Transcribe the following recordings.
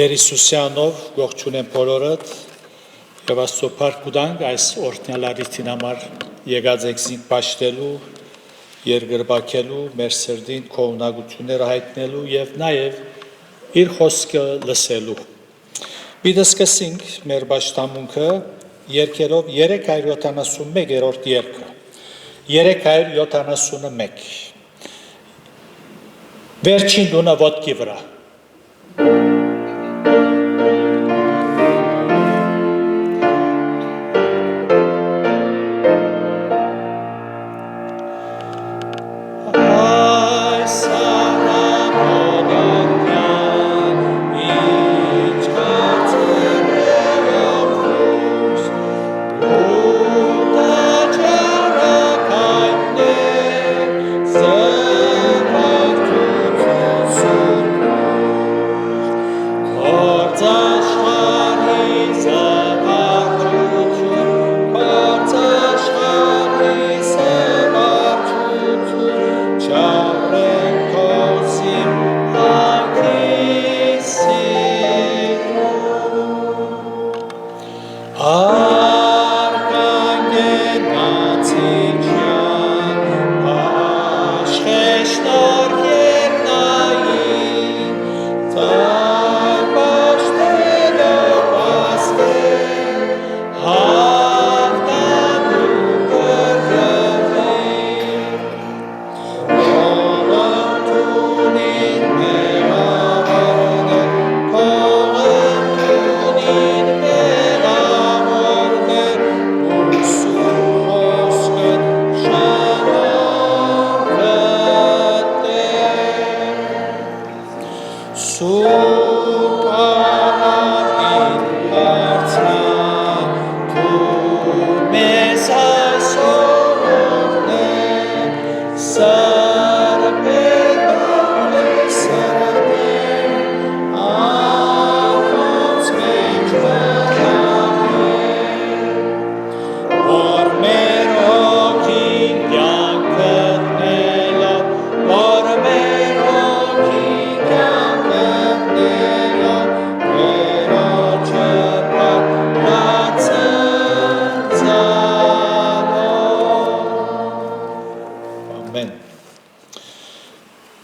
Երիսուսյանով ողջունեմ բոլորդ եւ Աստծո փառք ուտանք այս օրհնյալարիցին համար եկած եք զինք պաշտելու, երկրպագելու, մեր սրտին քողնակությունները հայտնելու եւ նաեւ իր խոսքը լսելու։ Бид սկսենք մեր պաշտամունքը երկերով 371-րդ երկը։ 371 Վերջին դունը ոտքի վրա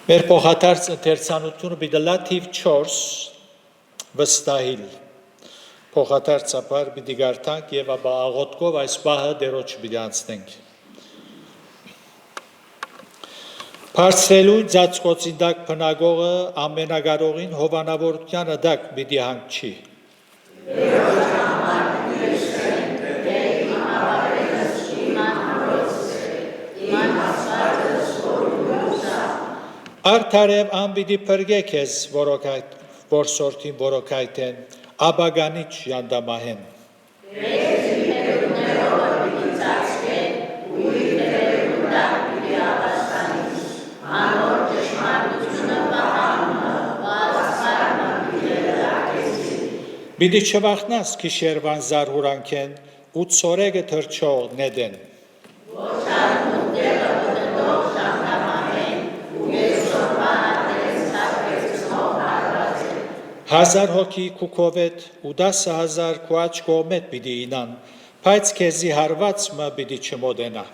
Մեր փոխադարձ ընթերցանությունը պիտի թիվ 4 վստահիլ փոխադարձաբար պիտի գարտանք եւ ապա աղոթքով այս բահը դերոջ պիտի անցնենք Բարձրելու ծածկոցի դակ բնագողը ամենակարողին հովանավորության դակ պիտի հանգչի Արդարև անպիտի պրգե քեզ որսորդին որոքայթեն, աբագանիչ յանդամահեն։ Պիտի չվախնաս քիշերվան զարհուրանքեն ու ծորեգը թրջող նեդեն։ Հազար հոգի կուկովետ ու 10,000 կուաչ կողմետ պիտի ինան, բայց քեզի հարված մը պիտի չմոդենա։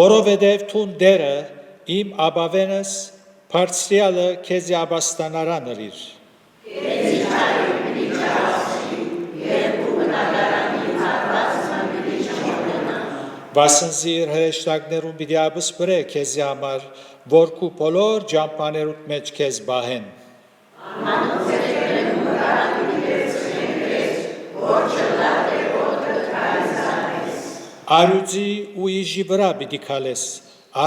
Որովհետև թուն դերը իմ աբավենս բարձրյալը քեզի աբաստանարանր իր։ Վասնզի իր հրեշտակներուն պիտի աբս բրե քեզի համար, որ կու բոլոր ջամպաներուտ մեջ քեզ բահեն։ Արյուծի ու իժի վրա պիտի քալես,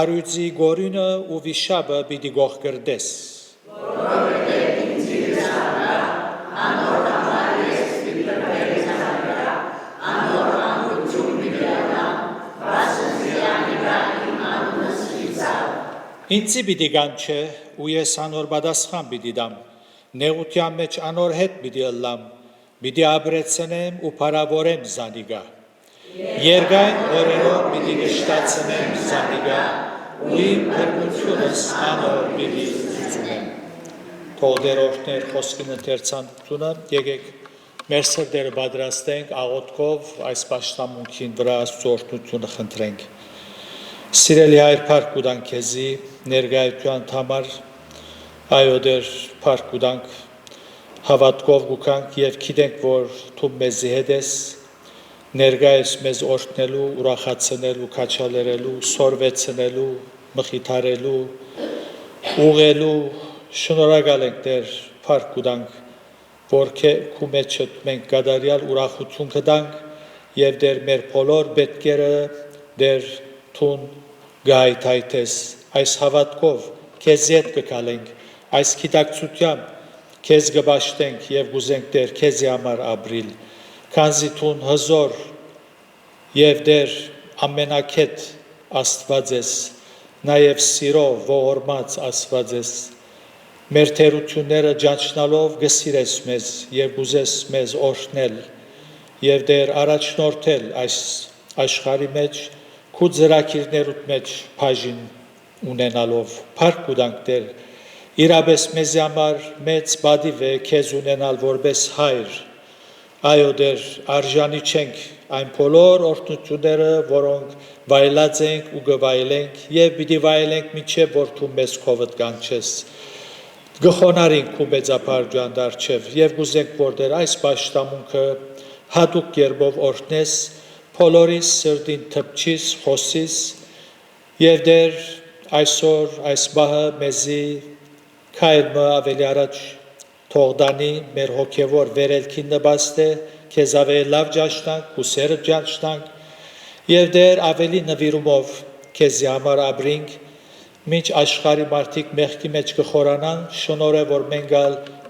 արյուծի գորյունը ու վիշաբը պիտի գողկրդես։ Ինձի պիտի գանչե ու ես անոր բադասխան պիտի դամ, նեղության մեջ անոր հետ պիտի ըլլամ, պիտի աբրեցնեմ ու փարավորեմ զանիգա, Երգային օրերով պիտի գշտացնեմ զանիգա, ու իմ փրկությունս անոր պիտի զուծում։ Թող դեր օրհներ խոսքին ընթերցանությունը, եկեք մեր սրտերը պատրաստենք աղոթքով այս պաշտամունքին վրա Աստծո օրհնությունը խնդրենք։ Սիրելի Հայր, փառք կտանք քեզի ներկայության համար, այո դեր փառք կտանք հավատքով գուքանք եւ գիտենք, որ դու մեզի հետ ես, ներկայիս մեզ օրհնելու, ուրախացնելու, քաչալերելու, սորվեցնելու, մխիթարելու, ուղղելու, շնորհակալ ենք դեր փառք կտանք, որ քու մեջ մենք կատարյալ ուրախություն կտանք եւ դեր մեր բոլոր պետքերը դեր թուն գայթայթես այս հավատքով քեզ հետ կգալենք այս գիտակցությամբ քեզ կբաշխենք եւ գուզենք դեր քեզի համար ապրիլ քանզի թուն հզոր եւ դեր ամենակետ Աստված ես նաեւ սիրով ողորմած Աստված ես մեր թերությունները ճանչնալով գսիրես մեզ եւ գուզես մեզ օրհնել եւ դեր առաջնորդել այս աշխարհի մեջ քու ծրագիրներուդ մեջ բաժին ունենալով փառք կտանք դեր իրապես մեզ համար մեծ բադիվ է քեզ ունենալ որպես հայր այո դեր արժանի չենք այն բոլոր օրհնությունները որոնք վայելած ենք ու գվայելենք եւ պիտի վայելենք միջև որ դու մեզ քովդ կանչես գխոնարին քու մեծապարժան դարչև եւ գուզենք որ դեր այս պաշտամունքը հատուկ կերպով օրհնես բոլորիս սրտին թփչիս խոսիս եւ դեր այսօր այս բահը մեզի քայլը ավելի առաջ թողդանի մեր հոգեվոր վերելքին նպաստե քեզ ավելի լավ ճաշտանք ու սերը ճաշտանք եւ դեր ավելի նվիրումով քեզի համար ապրենք Մինչ աշխարհի մարդիկ մեղքի մեջ կխորանան, շնորհ որ մենք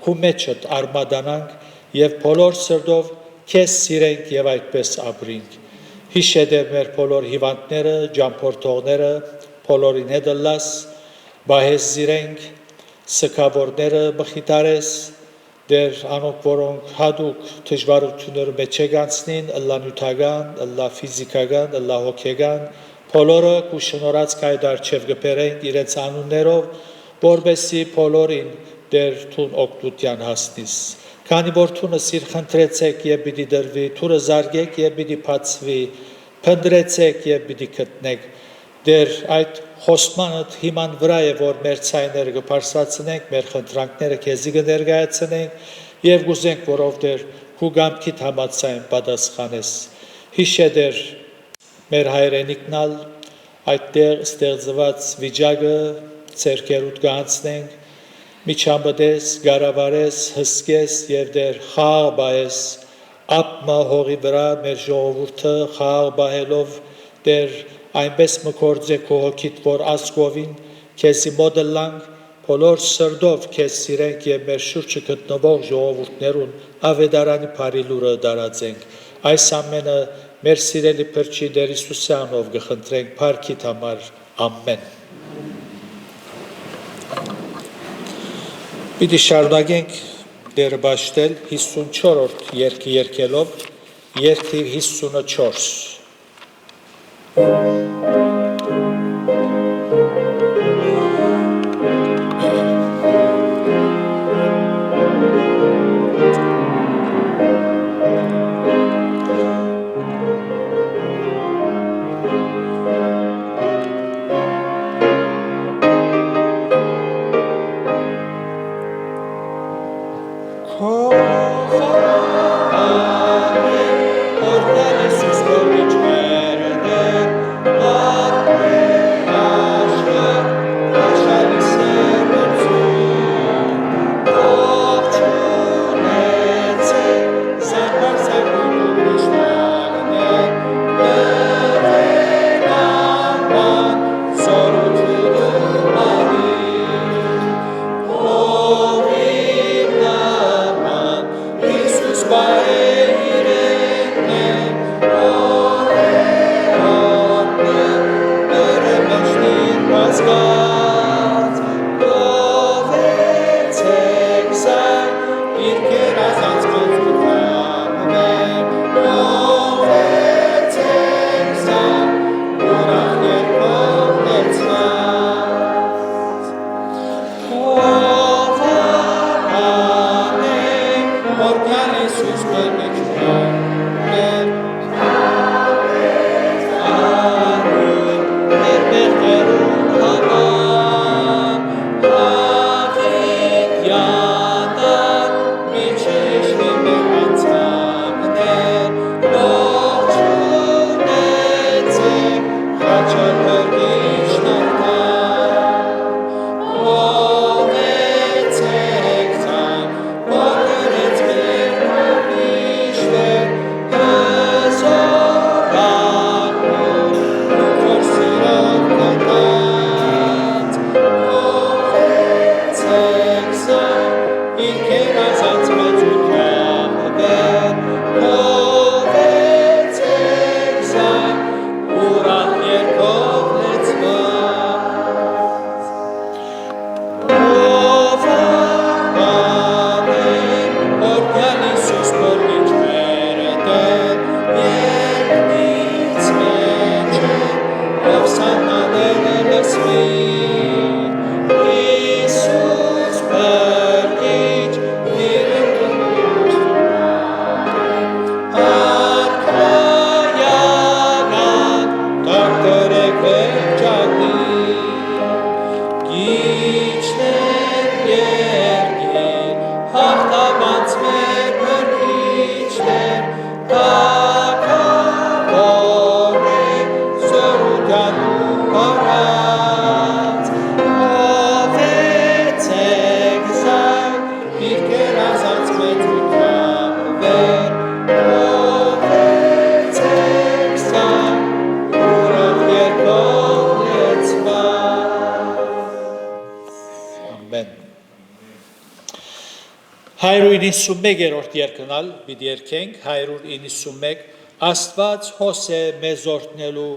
քու մեջդ արմադանանք եւ բոլոր սրտով քեզ սիրենք եւ այդպես ապրենք։ Հիշեդեր մեր բոլոր հիվանդները, ջամփորդողները, բոլորին հետ լաս, բահես զիրենք, սքավորները մխիթարես, դեր անոնք որոնք հadouk դժվարությունները մեջ եկանցնին, ըլլա նյութական, ըլլա ֆիզիկական, ըլլա հոգեգան Բոլորը քու շնորհած կայդարչև գբերենք իրենց անուններով, որբեսի բոլորին դեր թուն օգնության հասնիս։ Քանի որ թունը սիր խնդրեցեք եւ պիտի դրվի, թուրը զարգեք եւ պիտի բացվի, փնտրեցեք եւ պիտի գտնեք։ Դեր այդ խոսմանդ հիման վրա է որ մեր ցայները կբարձրացնենք, մեր խնդրանքները քեզի կներկայացնենք եւ գուզենք որով դեր քու գամքիդ համաձայն պատասխանես։ Հիշեդեր մեր հայրենիքնալ այդտեղ ստեղծված վիճակը ցերկերուտ կանցնենք միջամտես գարավարես հսկես եւ դեր խաղ բայես ապմա հողի վրա մեր ժողովուրդը խաղ բայելով դեր այնպես մկործե քո հոգիդ որ ասկովին քեզի մոդելանք բոլոր սրդով քեզ սիրենք եւ մեր շուրջը գտնվող ժողովուրդներուն ավետարանի բարի լուրը դարածենք այս ամենը Մեր սիրելի փրկիչ Տեր Հիսուսյանով գխնդրենք փառքիդ համար ամեն Պիտի շարունակենք դերը բաշտել 54-րդ երգի երգելով երգի 54 Lord, 191-րդ երկնալ պիտի երկենք 191 Աստված հոսե մեզ օրհնելու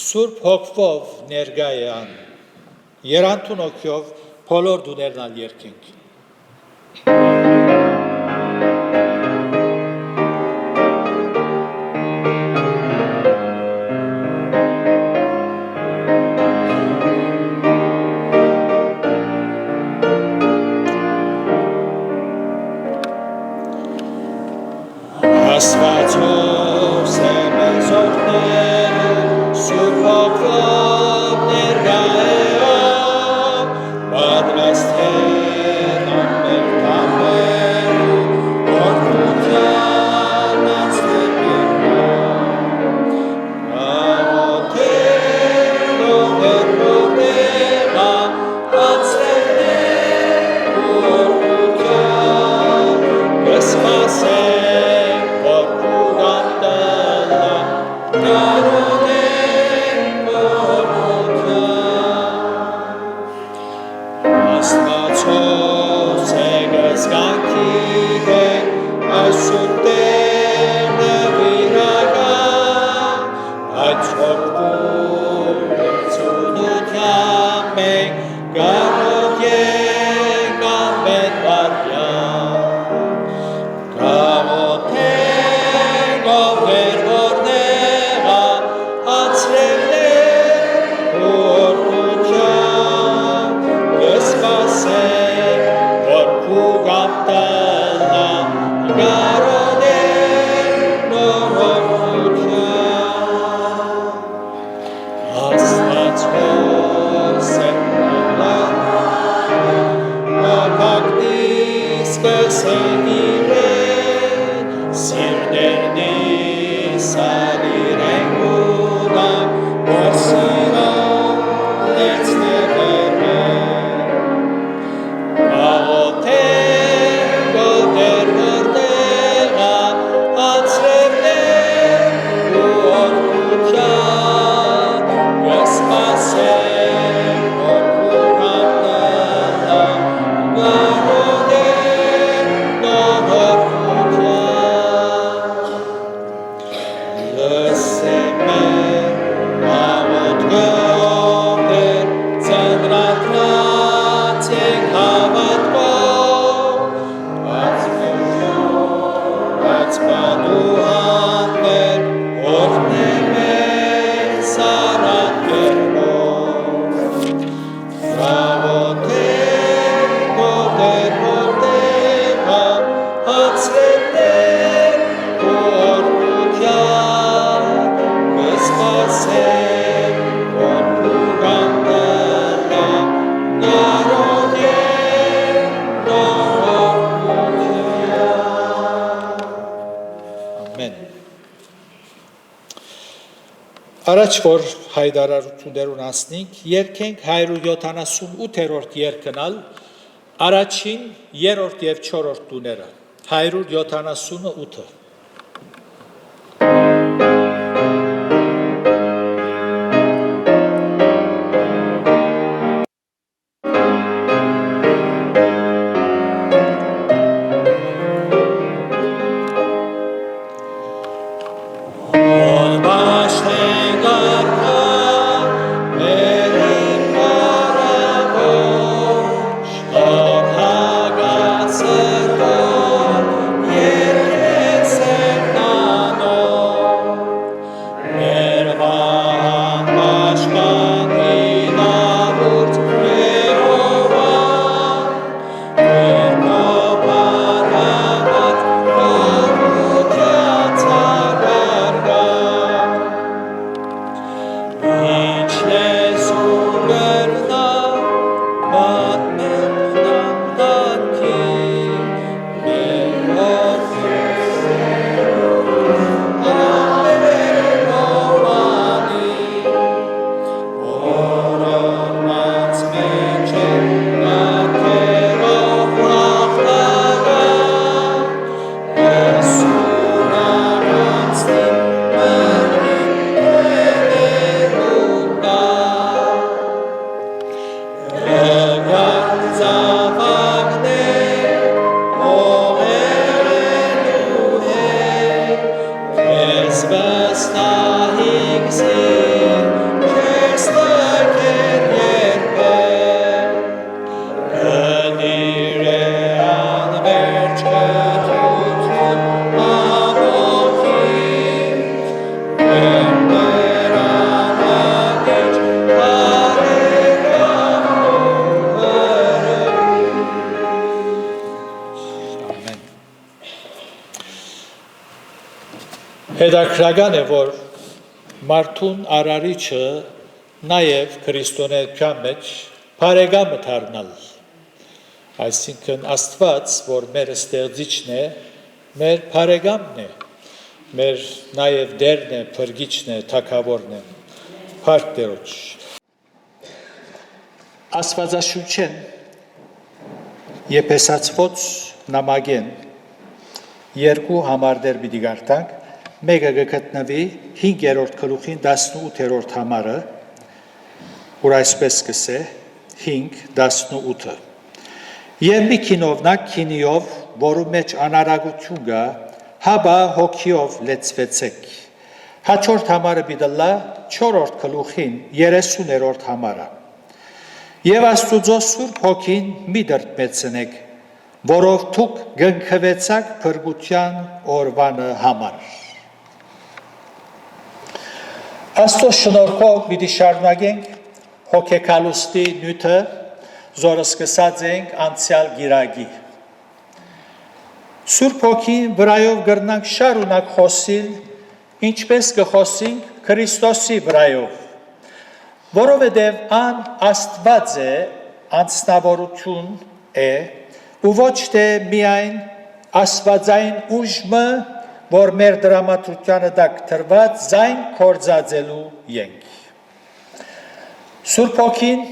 Սուրբ Հոգով ներկա է ան Երանթուն օքյով բոլոր դուներն ալ երկենք Առաջ որ հայտարարություններուն անցնենք, երկենք 178-րդ երկնալ, առաջին, երրորդ եւ չորրորդ տուները, 178-ը։ Հետաքրքրական է, որ մարդուն արարիչը նաև քրիստոնեության մեջ բարեկամը դառնալ։ Այսինքն Աստված, որ մեր ստեղծիչն է, մեր բարեկամն է, մեր նաև դերն է, փրկիչն է, թագավորն է, Փառք Տերոջ։ Աստվածաշունչեն Եփեսացված նամակեն երկու համարներ պիտի գարտանք, մեկը գտնվի 5-րդ գլուխին 18-րդ համարը, որ այսպես կսե 5:18-ը։ Եվ մի քինովնակ քինիով, որու մեջ անարագություն կա, հաբա հոգիով լեցվեցեք։ Հաջորդ համարը պիտի 4-րդ գլուխին 30-րդ համարը։ Եվ Աստուծո Սուրբ Հոգին մի դրդմեցնեք, որով դուք գնքվեցաք փրկության օրվանը համար։ Աստծո շնորհքով պիտի շարունակենք հոգեկալուստի նյութը, որը սկսած ենք անցյալ գիրագի։ Սուրբ Հոգին վրայով գրնանք շարունակ խոսիլ, ինչպես կխոսենք Քրիստոսի վրայով, որովհետև ան Աստված է, անձնավորություն է, ու ոչ թե միայն աստվածային ուժը, որ մեր դրամատրությանը տակ թրված զայն կործածելու ենք։ Սուրբ Հոգին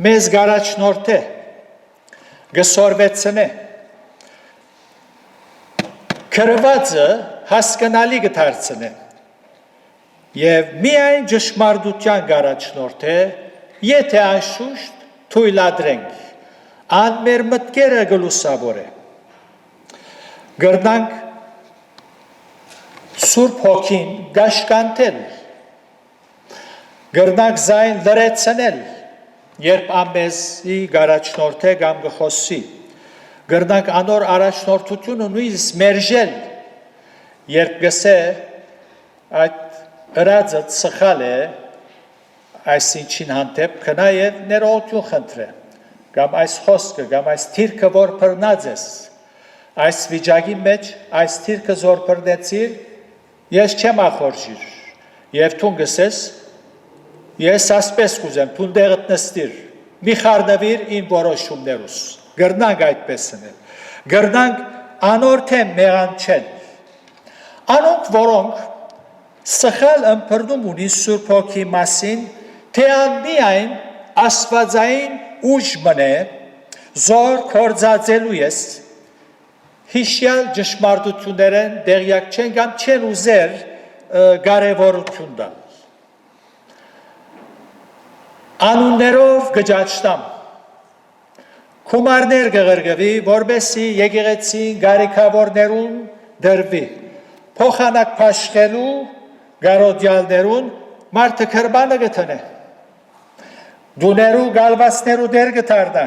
մեզ գարաչնորդ է, գսորվեցնե, քրվածը հասկանալի գդարձնե, և միայն ճշմարտության գարաչնորդ է, եթե անշուշտ թույլատրենք, ան մեր մտքերը գլուսավոր է։ Գրնանք Սուրբ Հոգին գաշկանտել, գրնանք զայն լրեցնել, երբ ամեզի գարաչնորդ է կամ գխոսի, գրնանք անոր առաջնորդությունը նույնիսկ մերժել, երբ գսե այդ ըրածը սխալ է, այսինչին հանդեպ կնա և ներողություն խնդրե, կամ այս խոսքը, կամ այս թիրքը, որ բռնած ես, այս վիճակի մեջ, այս թիրքը զոր բռնեցիր, ես չեմ ախորժիր, և թուն գսես, ես ասպես կուզեմ, թուն դեղդ նստիր, մի խարնվիր իմ որոշումներուս, գրնանք այդպես ընել, գրնանք անոր թե մեղան չեն, անոնք որոնք Սխալ ըմբռնում ունի Սուրբ Հոգի մասին, թե անմիայն աստվածային ուժ մնե, զոր կործածելու ես, հիշյալ ճշմարտություններն դեղյակ չեն կամ չեն ուզեր կարևորություն տալ։ Անուններով գճաճտամ, Քումարներ կղրգվի, որպեսզի եկեղեցին կարիքավորներուն դրվի, փոխանակ փաշխելու գարոդյալներուն մարդը քրբանը գտնե, դուներու գալվասներու դեր գտարնա,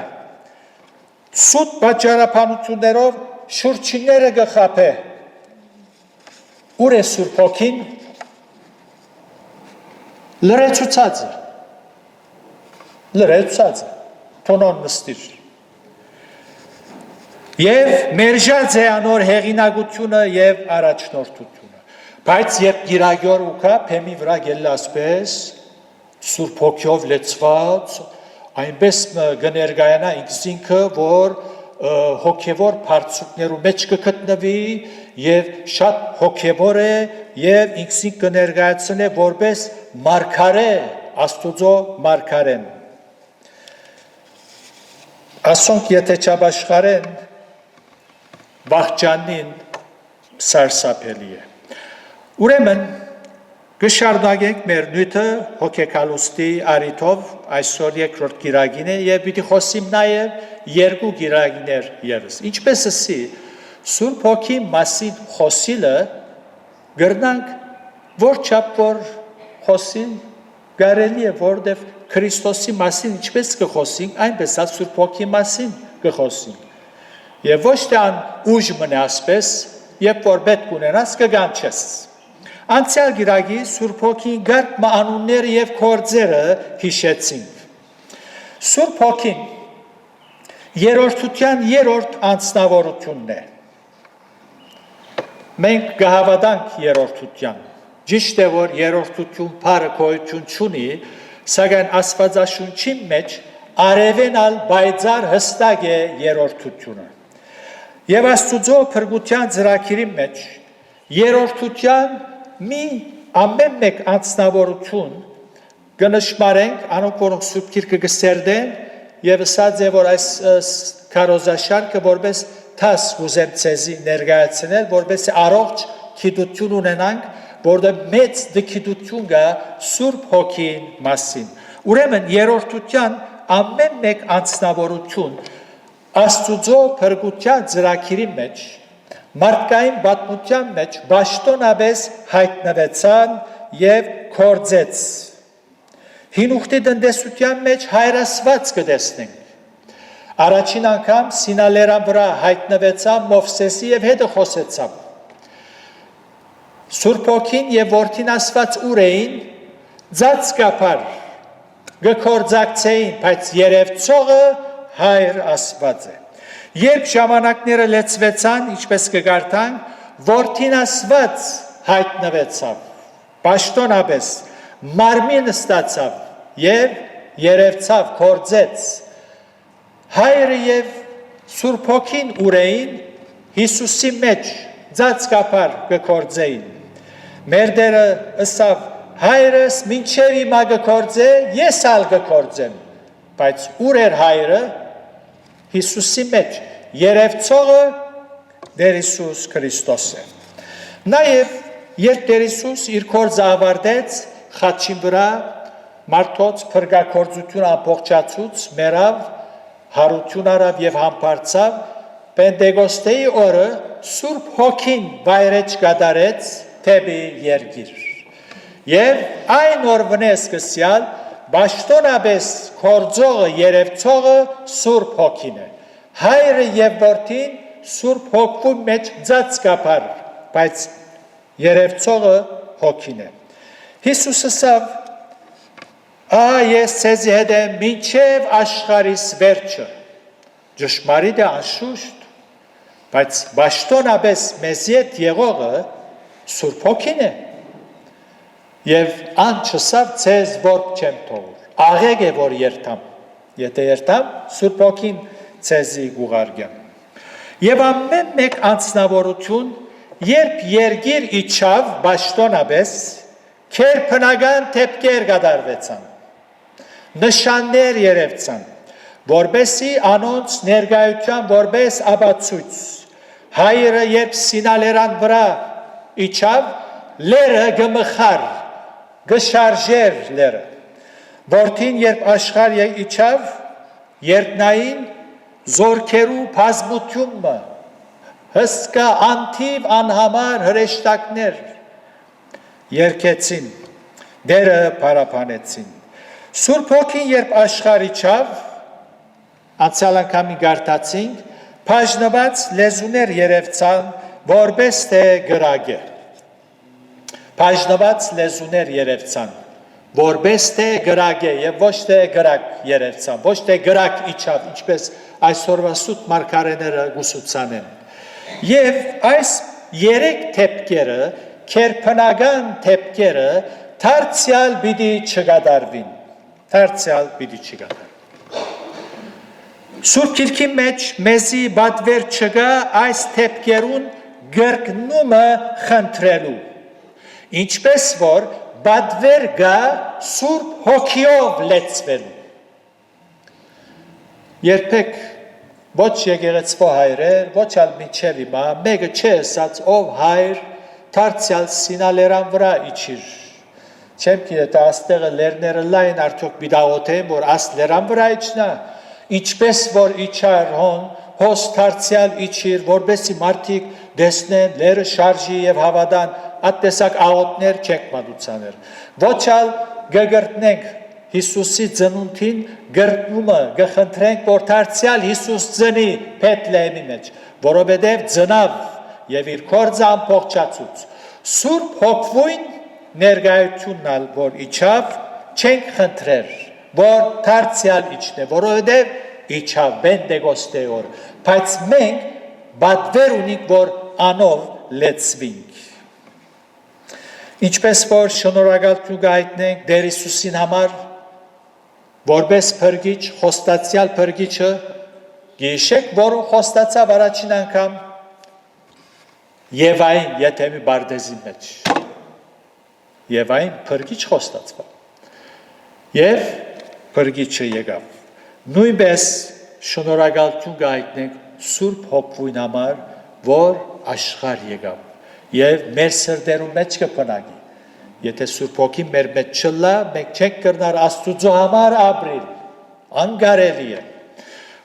սուտ պատճառաբանություններով շուրջինները գխապե, ուր է Սուրբ Հոգին, լրեցուցածը, թոնոն նստիր, և մերժած է անոր հեղինակությունը և առաջնորդությունը, բայց երբ գիրագյոր ուկա, պեմի վրա գելը ասպես, Սուրբ Հոգյով լեցված, այնպես գներգայանա ինքսինքը, որ հոգևոր պարծուկներու մեջ կգտնվի և շատ հոգևոր է և ինքսին կներգայացն է որպես մարգարե, Աստուծո մարգարեն։ Ասոնք եթե չաբաշխարեն, վախճանին սարսափելի է։ Ուրեմն, կշարունակենք մեր նյութը հոգեկալուստի առիթով այսօր երկրորդ գիրագին է և պիտի խոսիմ նաև երկու գիրագիներ ևս։ Ինչպես ասի, Սուրբ Հոգի մասին խոսիլը գրնանք որ չափ որ խոսին կարելի է, որովհետև Քրիստոսի մասին ինչպես կխոսենք, այնպես Սուրբ Հոգի մասին կխոսենք։ Եվ ոչ թե ան ուժ մնե ասպես, երբ որ պետք ունենաս կգանչես։ Անցյալ գիրագի Սուրբ Հոգին գարկ անունները և գործերը հիշեցինք։ Սուրբ Հոգին երրորդության երրորդ անձնավորությունն է։ Մենք կհավատանք երրորդության։ Ճիշտ է, որ երրորդություն բառը գոյություն չունի, սակայն Աստվածաշունչի մեջ արևենալ բայձար հստակ է երրորդությունը։ Եվ Աստուծո փրկության ծրագիրի մեջ երրորդության մի ամեն մեկ անձնավորություն կնշմարենք, անոնք որոնք Սուրբ Գիրքը կսերդեն, եւ ասած է, որ այս քարոզաշարքը որպես թաս ուզեմ ցեզի ներկայացնել, որպես առողջ գիտություն ունենանք, որտեղ մեծ գիտություն կա Սուրբ Հոգի մասին։ Ուրեմն երրորդության ամեն մեկ անձնավորություն Աստուծո փրկության ծրագիրի մեջ, մարդկային պատմության մեջ պաշտոնապես հայտնվեցան եւ կործեց։ Հինուխտի տնտեսության մեջ հայրասված կտեսնենք։ Առաջին անգամ Սինալերան վրա հայտնվեցան Մովսեսի եւ հետը խոսեցան։ Սուրբ Հոգին եւ Որդին ասված ուր էին, ծածկապար գկործակցեին, բայց երևցողը հայր ասված է։ Երբ ժամանակները լեցվեցան, ինչպես կգարտանք, Որդին ասված հայտնվեցավ, պաշտոնապես մարմին ստացավ եւ երևցավ, կործեց։ Հայրը եւ Սուրբ Հոգին ուր էին, Հիսուսի մեջ ծածկապար կկործեին։ Մեր Տերը ըսավ, հայրս մինչև հիմա կկործե, ես ալ կկործեմ, բայց ուր էր հայրը, Հիսուսի մեջ, երևցողը Տեր Հիսուս Քրիստոս է։ Նաև երբ Տեր Հիսուս իր գործը ավարտեց, խաչի վրա մարդոց փրկագործություն ամբողջացուց մերավ, հարություն արավ եւ համբարձավ, Պենտեկոստեի օրը Սուրբ Հոգին վայրեջ կատարեց թեպի երկիր։ Եվ այն օրվնե սկսյալ պաշտոնապես գործողը երևցողը Սուրբ Հոգին է։ Հայրը եւ Որդին Սուրբ Հոգու մեջ ծածկապար, բայց երևցողը Հոգին է։ Հիսուսը ասավ, ես ցեզի հետ եմ մինչև աշխարհիս վերջը։ Ճշմարիտ է անշուշտ, բայց պաշտոնապես մեզի հետ եղողը Սուրբ Հոգին է։ Եվ ան չսավ ցեզ որբ չեմ թողուր։ Աղեկ է որ երթամ։ Եթե երթամ, Սուրբ Հոգին ցեզի գուղարկեմ։ Եվ ամեն մեկ անձնավորություն, երբ երգիր իջավ պաշտոնապես, քերբնական դեպքեր կատարվեցան, նշաններ երևցան, որբեսի անոնց ներկայության որբես ապացույց, հայրը երբ Սինալերան վրա իջավ, լերը գմխար, գշարժեր լերը, որդին երբ աշխարհ իջավ, երկնային զորքերու բազմությունը, հսկա անթիվ անհամար հրեշտակներ երկեցին, դերը պարապանեցին։ Սուրբ Հոգին երբ աշխարհ իջավ, անցյալ անգամի գարտացինք, բաժնված լեզուներ երևցան, որպես թե գրագը։ Բաժնված լեզուներ երևցան, որպես թե գրագը եւ ոչ թե գրակ երևցան, ոչ թե գրակ իջավ, ինչպես այսօրվա սուտ մարգարեները գուսուցան են։ Եվ այս երեք դեպքերը, քերբնական դեպքերը դարձյալ պիտի չկատարվին, դարձյալ պիտի չկատարվին։ Սուրբ Գիրքի մեջ մեզի պատվեր չկա այս դեպքերուն գրկնումը խնդրելու, ինչպես որ պատվեր կա Սուրբ Հոգիով լեցվելու։ Երբեք ոչ եկեղեցվո հայրեր, ոչ ալ միջև հիմա, մեկը չէ ասած ով հայր դարձյալ Սինալերան վրա իջիր։ Չեմ գիտե դա աստեղը լերները լայն արդյոք բիդաղոթեն, որ աս լերան վրա իջնա, ինչպես որ իջար հոս դարձյալ իջիր, որբեսի մարդիկ դեսնեն, լերը շարժի եւ հավատան, ատտեսակ աղոտներ չեք մատուցաներ։ Ոչ ալ գգրտնենք Հիսուսի ծնունդին գրկնումը գխնդրենք, որ դարձյալ Հիսուս ծնի Բեթլեհեմի մեջ, որովհետև ծնավ եւ իր կորձը ամբողջացուց։ Սուրբ Հոգվույն ներկայությունն ալ որ իջավ, չենք խնդրեր, որ դարձյալ իջնե, որովհետև իջավ Պենտեկոստե օր, բայց մենք պատվեր ունենք, որ անով լեցվենք։ Ինչպես որ շնորհակալություն գայտնենք Տեր Հիսուսին համար, որպես փրկիչ, խոստացյալ փրկիչը, գիշեք, որ խոստացավ առաջին անգամ Եվային Եթեմի Բարդեզի մեջ։ Եվային փրկիչ խոստացավ։ Եվ փրկիչը եկավ։ Նույնպես շնորհակալություն գայտնենք Սուրբ Հոգվույն համար, որ աշխարհ եկավ եւ մեր սրտերում մեջ կփնակի։ Եթե Սուրբ Հոգին մեր մեջ չլա, մենք չենք կրնար Աստուծո համար ապրել, անկարելի է։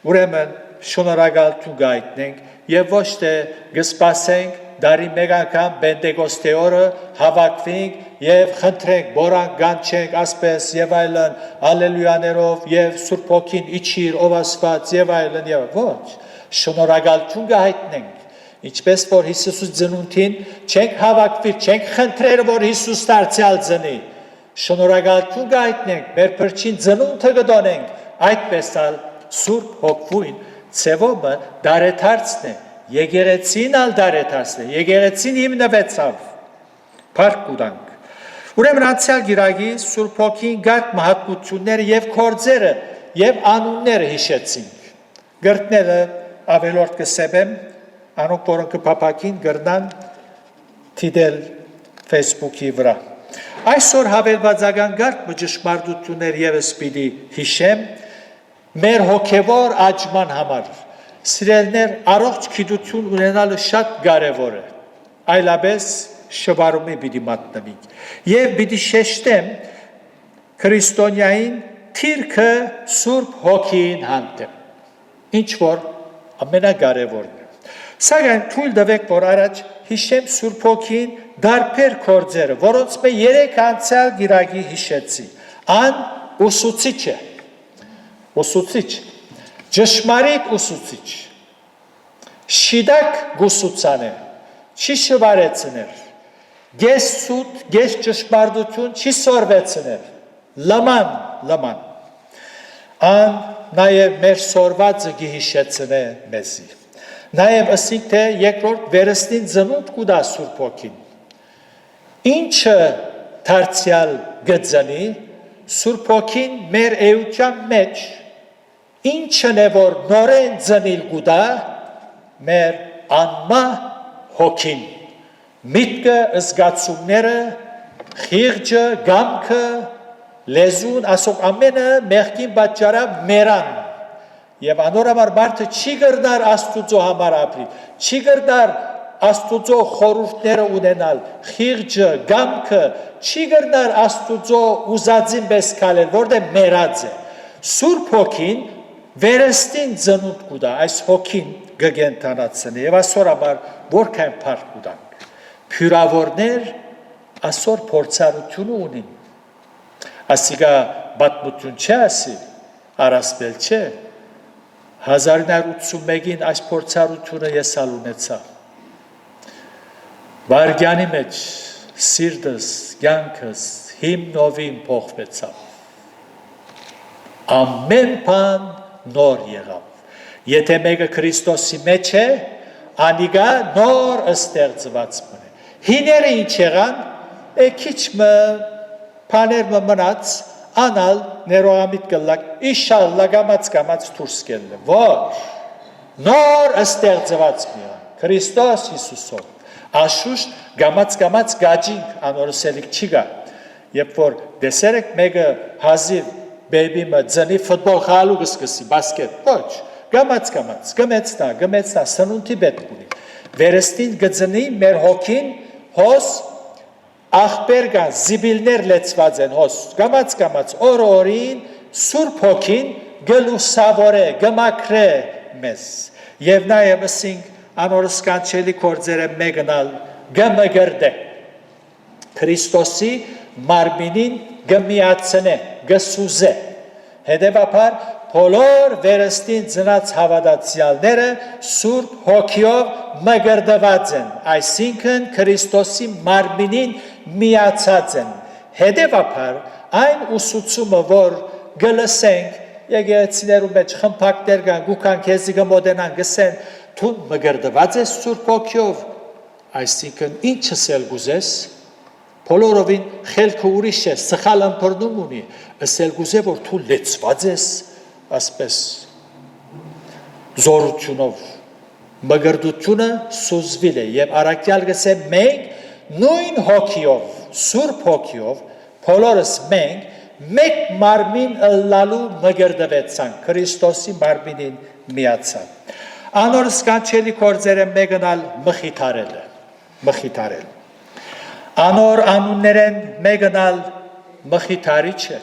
Ուրեմն շնորհակալություն գայտնենք եւ ոչ թե գսպասենք դարի մեկ անգամ Պենտեկոստե օրը հավաքվենք եւ խնդրենք, բորանք, գանչենք, ասպես եւ այլն, հալելույաներով եւ Սուրբ Հոգին իջիր, ով Աստված եւ այլն եւ ոչ, շնորհակալություն գայտնենք։ Ինչպես որ Հիսուսի ծնունդին չենք հավաքվի, չենք խնդրել, որ Հիսուս դարձյալ ծնի։ Շնորհակալություն գայտնենք, մեր փրկին ծնունդը կդոնենք, այդպես ալ Սուրբ Հոգվույն ցևոմը դարեթարցն է, եկեղեցին ալ դարեթարցն է, եկեղեցին հիմնվեցավ, փառք ուտանք։ Ուրեմն անցյալ գիրագի Սուրբ Հոգին գարկ մահատությունները եւ կորձերը եւ անունները հիշեցինք։ Գրտները ավելորդ կսեբեմ, անոնք որոնք կփապակին գրնան թիդել Facebook-ի վրա։ Այսօր հավելվածական գարկ բժշկմարտություններ եւս պիտի հիշեմ մեր հոգեվոր աճման համար։ Սիրելներ, առողջ գիտություն ունենալը շատ կարևոր է։ Այլապես շվարումի պիտի մատնվենք։ Եվ պիտի շեշտեմ քրիստոնյային թիրքը Սուրբ Հոգին հանդեպ։ Ինչ որ ամենակարևորն է։ Սակայն թույլ տվեք, որ առաջ հիշեմ Սուրբ Հոգին դարբեր կորձերը, որոնց մե 3 անցյալ գիրագի հիշեցի։ Ան ուսուցիչ է։ Ուսուցիչ, ճշմարիտ ուսուցիչ, շիդակ գուսուցան է, չի շվարեցներ, գես սուտ, գես ճշմարտություն չի սորվեցներ, լման, ան նաև մեր սորվածը գիհիշեցն է մեզի, նաև ասինք թե երկրորդ վերստին ծնունդ կուդա Սուրբ Հոգին, ինչը դարձյալ գծանի, Սուրբ Հոգին մեր էության մեջ, ինչն է որ նորեն ծնիլ գուդա, մեր անմա հոգին, միտքը զգացումները, խիղճը, գամքը, լեզուն, ասոք ամենը մեղքին պատճառա մերան։ Եվ անորամար մարդը չի գրնար Աստուծո համար ապրի, չի գրնար Աստուծո խորհուրդները ունենալ, խիղճը, գամքը, չի գրնար Աստուծո ուզածին պես քալել, որտեղ մերած է։ Սուրբ Հոգին վերստին ծնունդ կուտա, այս հոգին գգենթանացնի եւ ասորաբար որքան փառք կուտանք։ Փյուրավորներ ասոր փորձառություն ունին։ Ասիգա բատմություն չէ ասի, առասպել չէ։ 1981-ին այս փորձառությունը ես ունեցա։ Վարգյանի մեջ սիրտս, կյանքս հիմնովին փոխվեցավ։ Ամեն բան նոր եղավ։ Եթե մեկը Քրիստոսի մեջ է, անիգա նոր ստեղծված մնե։ Հիները ինչ եղան, քիչ բաներ մնաց, անալ ներողամիտ կլակ, իշալլա գամած դուրս կելը, որ նոր ստեղծված միան, Քրիստոս Հիսուսով, աշուշտ գամած գաջինք անորսելիք չի գա, երբ որ դեսերեք մեկը հազիվ բեբիմը ձնի ֆուտբոլ խաղալու գսկսի, բասկետ, ոչ, գմեցնա, սնունդի պետք ունի, վերստին գծնի մեր հոգին հոս աղբեր կան, զիբիլներ լեցված են հոս, գամած, օրին, Սուրբ Հոգին գլուսավոր է, գմակրե մեզ, և նաև ասինք անորս կանչելի կործերը մեկնալ գմգրդե, Քրիստոսի մարմինին գմիացնե, գսուզե, հետևաբար բոլոր վերստին ծնած հավատացյալները Սուրբ Հոգիով մգրդված են, այսինքն Քրիստոսի մարմինին միացած են, հետևաբար այն ուսուցումը, որ գլսենք եկեղեցիներու մեջ խմբակներ կան, գուքան քեզի գմոդենան գսեն, դու մգրդված ես Սուրբ Հոգիով, այսինքն ինչս էլ գուզես, բոլորովին խելքը ուրիշ է, սխալ ըմբռնում ունի, ասել գուզե, որ դու լեցված ես, ասպես զորությունով, մգրդությունը սուզվիլ է, և առակյալ գսե մենք նույն հոգիով, Սուրբ Հոգիով, բոլորս մենք մեկ մարմին ըլլալու մգրդվեցանք, Քրիստոսի մարմինին միացան։ Անորս կանչելի կործերը մեկնալ մխիթարել։ Անոր անուններեն մեկնալ մխիթարիչը,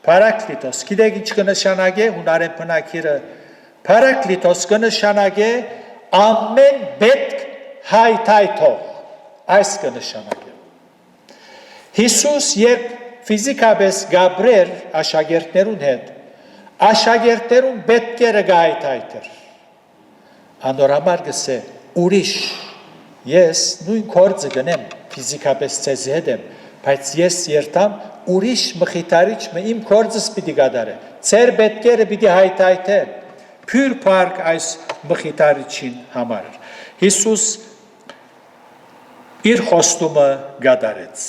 Պարակլիտոս, գիտեք ինչ կնշանագե, հունարեն բնակիրը, Պարակլիտոս կնշանագե ամեն պետք հայթայթող, այս կնշանագե։ Հիսուս երբ ֆիզիկապես գաբրեր աշակերտներուն հետ, աշակերտներուն պետքերը գայթայթեր, անորամար գսե ուրիշ, ես նույն կործը գնեմ, ֆիզիկապես ծեզի հետ եմ, բայց ես երտամ ուրիշ մխիթարիչ իմ կործս պիտի գադարե, ծեր պետքերը պիտի հայթայթե, փյուր պարկ այս մխիթարիչին համար։ Հիսուս իր խոստումը գադարեց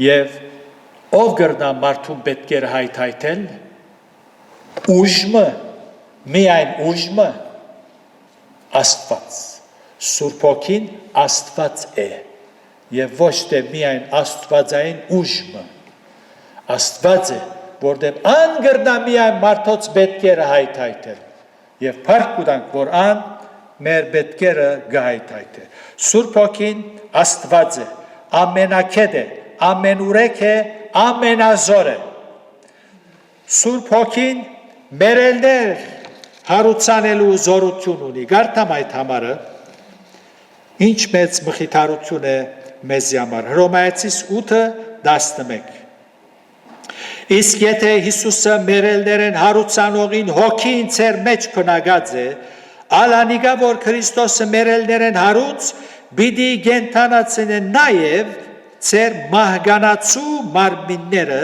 և ով գրնա մարդուն պետքերը հայթայթել, ուժմը, միայն ուժմը Աստված, Սուրբ Հոգին Աստված է և ոչ թե միայն Աստվածային ուժմը, Աստված է, որտեղ ան գրնա միայն մարդոց պետքերը հայթայթել և փառք կուտանք, որ ան մեր պետքերը գահայթայթե։ Սուրբ Հոգին Աստված է, ամենակետ է, ամենուրեք է, ամենազոր է։ Սուրբ Հոգին մերելներ հարուցանելու զորություն ունի, գարտամ այդ համարը, ինչ մեծ մխիթարություն է մեզի համար, Հռոմայեցիս 8:11 Իսկ եթե Հիսուսը մերելներեն հարուցանողին հոգին ծեր մեջ պնագած է, ալանիգա, որ Քրիստոսը մերելներեն հարուց, բիդի գենթանացնեն նաև ծեր մահգանացու մարմինները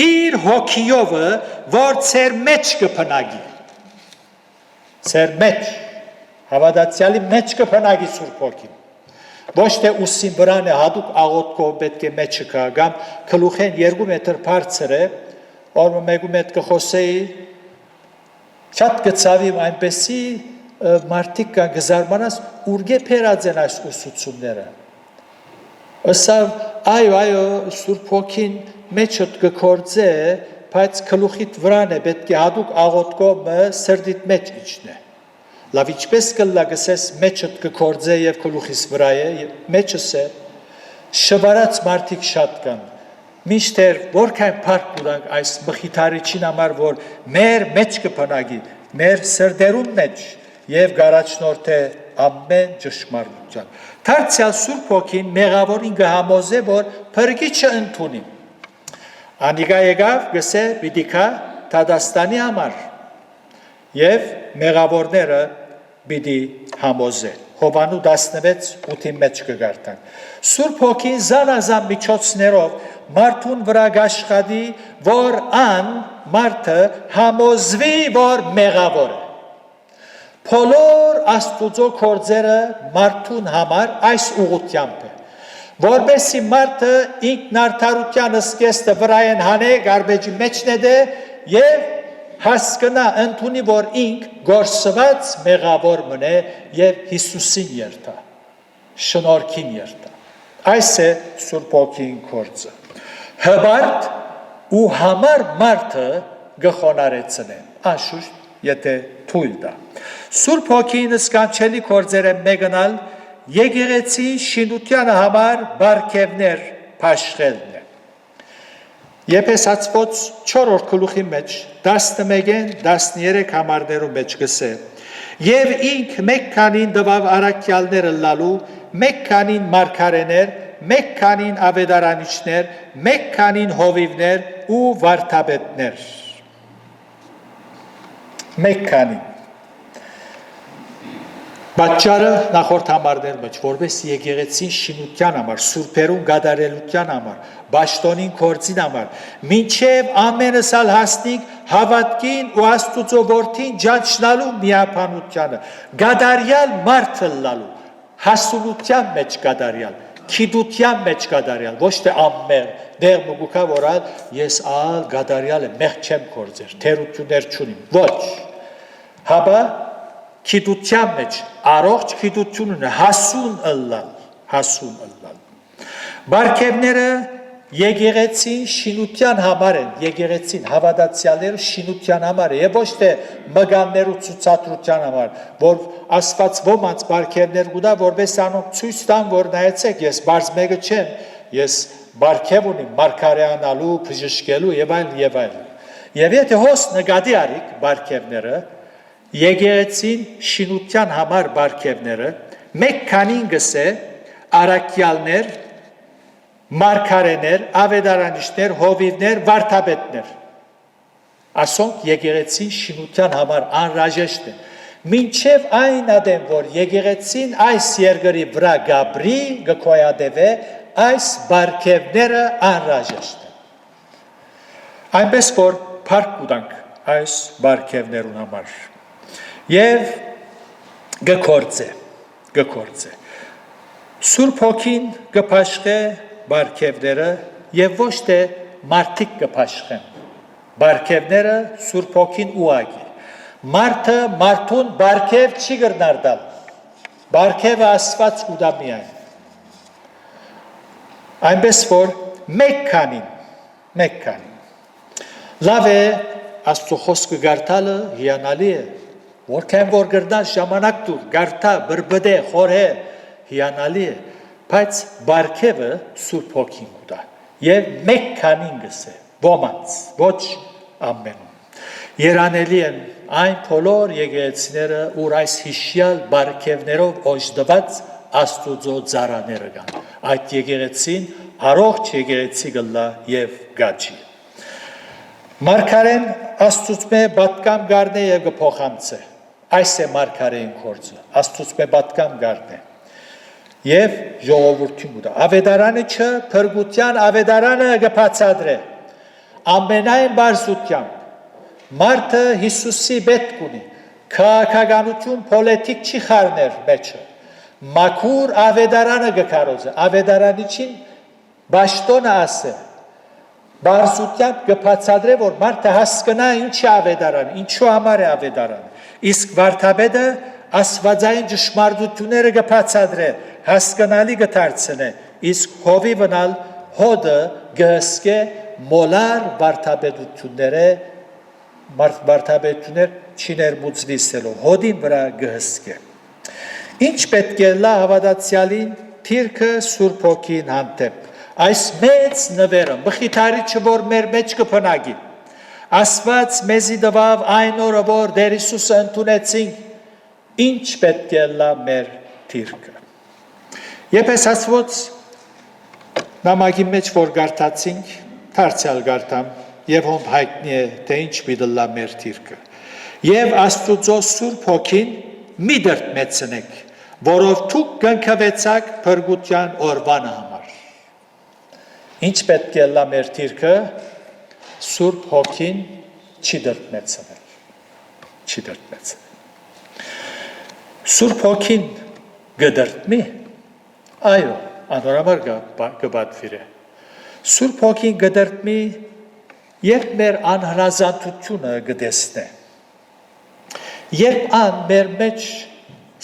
իր հոգիովը, որ ծեր մեջ կպնագի, ծեր մեջ, հավատացյալի մեջ կպնագի Սուրբ Հոգին, ոչ թե ուսին վրան է հատուկ աղոտքով պետք է մեջը կա, կամ կլուխեն 2 մետր բարձր է, օրը մեկու մետ կխոսեի, շատ կծավիմ այնպեսի մարդիկ կան գզարմանաս, ուրգե պերած են այս ուսուցումները, Ասավ այո Սուրբ Հոգին մեջդ կգործե, բայց գլուխիդ վրան է պետք է հատուկ աղոթքով սրտիդ մեջ իջնե։ Լավ ինչպես կլա գսես մեջդ կգործե եւ գլուխիս վրա է, մեջս է շվարած մարդիկ շատ կան։ Միշտեր որքան փառք ունենք այս մխիթարիչին համար, որ մեր մեջ կփնագի, մեր սրտերուն մեջ եւ գարաչնորթե ամեն ճշմարտության։ Դարձյալ Սուրբ Հոգին մեղավորին կհամոզե, որ փրկիչը ընդունի։ Անիգա եկավ գսե պիտի կա Թադաստանի համար եւ մեղավորները պիտի համոզե։ Հովանու 16:8-ի մեջ կգարտանք։ Սուրբ Հոգին զանազան միջոցներով մարդուն վրա գաշխատի, որ ան մարդը համոզվի, որ մեղավոր է։ Բոլոր Աստուծո գործերը մարդուն համար այս ուղղությամբ է, որբեսի մարդը ինքնարդարության սկեստը վրայեն հանե, գարբեջի մեջն է դե եւ հասկնա ընդունի, որ ինք գործված մեղավոր մնե եւ Հիսուսին երթա, շնորհքին երթա։ Այս է Սուրբ Հոգին գործը։ Հբարտ ու համար մարդը գխոնարեցնե, անշուշտ եթե թույլ տա։ Սուրբ Հոգին սկանչելի գործերը մեկնալ եկեղեցի շինությանը համար բարգևներ փաշխելն է։ Եփեսացված 4-րդ գլուխի մեջ 11-ին 13 համարներու մեջ գսե. Եվ ինք մեկ քանին դվավ արաքյալները լալու, մեկ քանին մարգարեներ, մեկ քանին ավետարանիչներ, մեկ քանին հովիվներ ու վարդապետներ։ Մեկ քանին։ Բաճարը նախորդ համարներ մեջ, որպես եկեղեցին շինության համար, սուրբերուն գադարելության համար, բաշտոնին գործին համար, մինչև ամենս ալ հասնիկ հավատքին ու Աստուծո որդին ճանչնալու միապանությանը, գադարյալ մարդը լալու, հասունության մեջ գադարյալ, քիդության մեջ գադարյալ, ոչ թե ամմեր, դեղ մուգուկա որալ, ես ալ գադարյալ է, մեղ չեմ գործեր, թերություններ չունիմ, ոչ, հաբա քիդության մեջ, առողջ քիդությունն է, հասուն ըլլալ։ Բարգևները եկեղեցին շինության համար են, եկեղեցին հավատացյալները շինության համար է, եւ ոչ թե մգաններու ցուցադրության համար, որ Աստված ոմանց բարգևներ կուտա, որպես անոնք ցույց տան, որ նայեցեք, ես բարձ մեկը չեմ, ես բարգև ունիմ մարգարեանալու, բժշկելու եւ այլ եւ այլ։ Եվ եթե հոս նկատի արիք բարգևները, եկեղեցին շինության համար բարգևները մեկ քանին գսե արաքյալներ, մարգարեներ, ավետարանիչներ, հովիվներ, վարդապետներ։ Ասոնք եկեղեցին շինության համար անհրաժեշտ են։ Մինչև այն ադեմ, որ եկեղեցին այս երկրի վրա գաբրի, գկոյադևե, այս բարգևները անհրաժեշտ են։ Այնպես որ փառք կուտանք այս բարգևներուն համար։ Եվ գկործե։ Սուրբ Հոգին կփաշխե բարգևները եւ ոչ թե մարդիկ կփաշխեն։ Բարգևները Սուրբ Հոգին ուղակի։ Մարդը մարդուն բարգև չի կրնար տալ։ Բարգևը Աստված կուտա միայն։ Այնպես որ մեկ քանին։ Լավ է Աստծո խոսքը գարտալը հիանալի է։ Որքան որ գրնաս ժամանակ դուր, գարտա, բրբդե, խորհե, հիանալի է, բայց բարգևը Սուրբ Հոգին կուտա։ Եվ մեկ քանին գսե, ոմանց, ոչ ամենում։ Երանելի են այն բոլոր եկեղեցիները, ուր այս հիշյալ բարգևներով օժտված Աստուծո ծառաները կան։ Այդ եկեղեցին առողջ եկեղեցի կլա եւ գաչի։ Մարգարեն Աստուծո պատկամ գարնե եւ կփոխանցե։ Այս է մարգարեին գործը, Աստուծո պատկամ գարնե։ Եվ ժողովրդին կուտա։ Ավետարանը փրկության ավետարանը կբացատրե։ Ամենայն բարձրությամբ մարդը Հիսուսի պետք ունի։ Քաղաքականություն պոլիտիկ չի խառներ մեջը։ Մաքուր ավետարանը կկարոզե։ Ավետարանիչին բաշտոնը ասե։ Բարձրությամբ կբացատրե, որ մարդը հասկնա ինչ է ավետարանը, ինչու համար է ավետարանը։ Իսկ վարդապետը աստվածային ճշմարտությունները կբացատրե, հասկանալի կդարձնե իսկ հովիվն ալ հոդը գհսկե մոլար վարդապետություններ չիներմուծվիսելով, հոդին վրա գհսկե։ Ինչ պետք է լա հավատացյալին թիրքը Սուրբ Հոգին հանդեպ, այս մեծ նվերը, մխիթարիչը, որ մեր մեջ կփնագի, Աստված մեզի տվավ այն օրը, որ Տեր Հիսուսը ընդունեցինք, ինչ պետք է լա մեր թիրքը։ Եփես ասված նամակի մեջ, որ գարտացինք, դարձյալ գարտամ, եւ հոմ հայտնի է, թե ինչ պիտի լա մեր թիրքը։ Եվ Աստուծո Սուրբ Հոգին մի դրդմեցնեք, որով դուք կնքվեցաք փրկության օրվան համար։ Ինչ պետք է լա մեր թիրքը, Սուրբ Հոգին չի դրդմեցնել, չի դրդմեցնել։ Սուրբ Հոգին գդրդմի, այո, անորամար կբատվիր է։ Սուրբ Հոգին գդրդմի, երբ մեր անհրաժեշտությունը գտեսնե, երբ ան մեր մեջ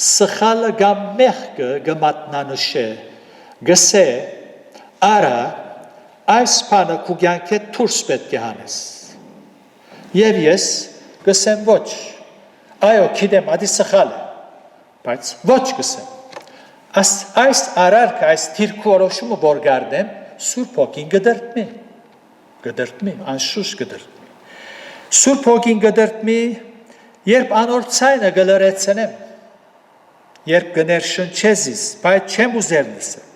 սխալը կամ մեղքը գմատնանշե, գսե, արա, այս բանը քու կյանքիդ դուրս պետք է հանես։ Եվ ես գսեմ ոչ, այո, գիտեմ, ադի սխալ է, բայց ոչ գսեմ։ Այս արարքը, այս թիրքը որոշումը որ գարդեմ, Սուրբ Հոգին գդրդմի, անշուշտ գդրդմի։ Սուրբ Հոգին գդրդմի, երբ անոր ցայնը գլրեցնեմ, երբ գներշնչեզիս, բայց չեմ ուզեր լսել։